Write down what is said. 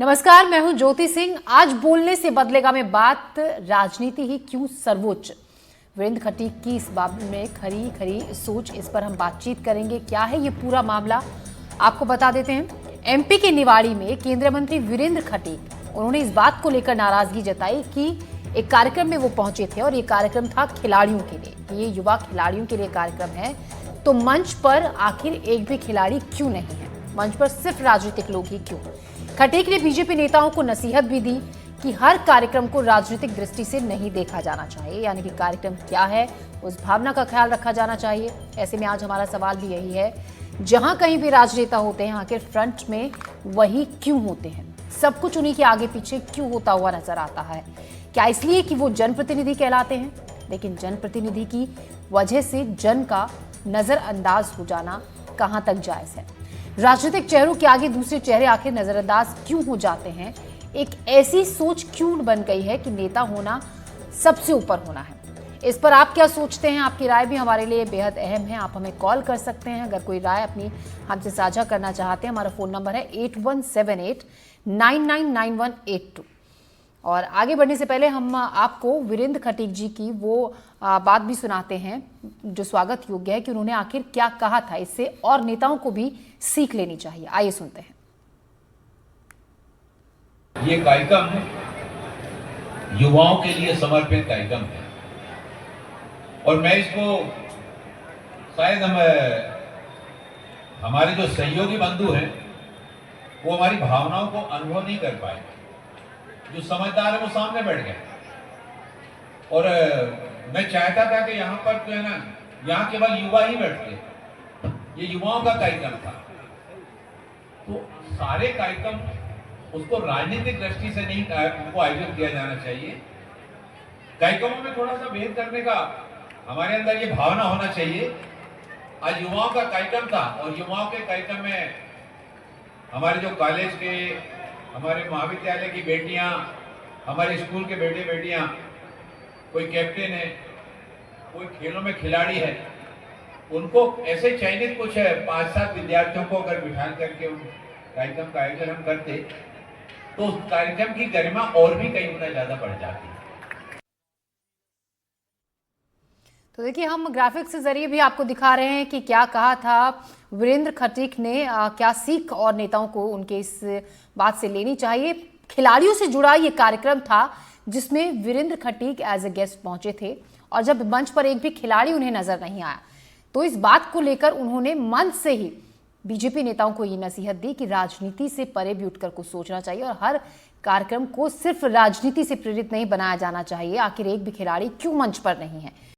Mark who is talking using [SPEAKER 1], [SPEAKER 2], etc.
[SPEAKER 1] नमस्कार, मैं हूं ज्योति सिंह। आज बोलने से बदलेगा में बात, राजनीति ही क्यों सर्वोच्च। वीरेंद्र खटीक की इस बाबत में खरी खरी सोच, इस पर हम बातचीत करेंगे। क्या है ये पूरा मामला, आपको बता देते हैं। एमपी के निवाड़ी में केंद्रीय मंत्री वीरेंद्र खटीक, उन्होंने इस बात को लेकर नाराजगी जताई कि एक कार्यक्रम में वो पहुंचे थे और ये कार्यक्रम था खिलाड़ियों के लिए, ये युवा खिलाड़ियों के लिए कार्यक्रम है। तो मंच पर आखिर एक भी खिलाड़ी क्यों नहीं है, मंच पर सिर्फ राजनीतिक लोग ही क्यों। खटीक ने बीजेपी नेताओं को नसीहत भी दी कि हर कार्यक्रम को राजनीतिक दृष्टि से नहीं देखा जाना चाहिए, यानी कि कार्यक्रम क्या है उस भावना का ख्याल रखा जाना चाहिए। ऐसे में आज हमारा सवाल भी यही है, जहां कहीं भी राजनेता होते हैं आखिर फ्रंट में वही क्यों होते हैं, सब कुछ उन्हीं के आगे पीछे क्यों होता हुआ नजर आता है। क्या इसलिए कि वो जनप्रतिनिधि कहलाते हैं? लेकिन जनप्रतिनिधि की वजह से जन का नजरअंदाज हो जाना कहां तक जायज है? राजनीतिक चेहरों के आगे दूसरे चेहरे आखिर नजरअंदाज क्यों हो जाते हैं? एक ऐसी सोच क्यों बन गई है कि नेता होना सबसे ऊपर होना है? इस पर आप क्या सोचते हैं? आपकी राय भी हमारे लिए बेहद अहम है। आप हमें कॉल कर सकते हैं अगर कोई राय अपनी हमसे साझा करना चाहते हैं। हमारा फोन नंबर है 8178999182। और आगे बढ़ने से पहले हम आपको वीरेंद्र खटीक जी की वो बात भी सुनाते हैं जो स्वागत योग्य है कि उन्होंने आखिर क्या कहा था। इससे और नेताओं को भी सीख लेनी चाहिए। आइए सुनते हैं।
[SPEAKER 2] ये कार्यक्रम युवाओं के लिए समर्पित कार्यक्रम है और मैं इसको शायद हमारे जो सहयोगी बंधु हैं वो हमारी भावनाओं को अनुभव नहीं कर पाए। जो समझदार है वो सामने बैठ गए और मैं चाहता था कि यहाँ पर जो है ना, यहाँ केवल युवा ही बैठते, ये युवाओं का कार्यक्रम था। तो सारे कार्यक्रम उसको राजनीतिक दृष्टि से नहीं उनको आयोजित किया जाना चाहिए। कार्यक्रमों में थोड़ा सा भेद करने का हमारे अंदर ये भावना होना चाहिए। आज युवाओं का कार्यक्रम था और युवाओं के कार्यक्रम में हमारे जो कॉलेज के, हमारे महाविद्यालय की बेटियां, हमारे स्कूल के बेटे बेटियां, कोई कैप्टन है, कोई खेलों में खिलाड़ी है, उनको ऐसे चयनित कुछ 5-7 विद्यार्थियों को अगर बिठा करके उन कार्यक्रम का आयोजन हम करते तो उस कार्यक्रम की गरिमा और भी कई गुना ज्यादा बढ़ जाती।
[SPEAKER 1] तो देखिए, हम ग्राफिक्स के जरिए भी आपको दिखा रहे हैं कि क्या कहा था वीरेंद्र खटीक ने, क्या सीख और नेताओं को उनके इस बात से लेनी चाहिए। खिलाड़ियों से जुड़ा ये कार्यक्रम था जिसमें Virendra Khatik as a guest पहुंचे थे और जब मंच पर एक भी खिलाड़ी उन्हें नजर नहीं आया तो इस बात को लेकर उन्होंने मंच से ही बीजेपी नेताओं को ये नसीहत दी कि राजनीति से परे भी उठकर कुछ सोचना चाहिए और हर कार्यक्रम को सिर्फ राजनीति से प्रेरित नहीं बनाया जाना चाहिए। आखिर एक भी खिलाड़ी क्यों मंच पर नहीं है।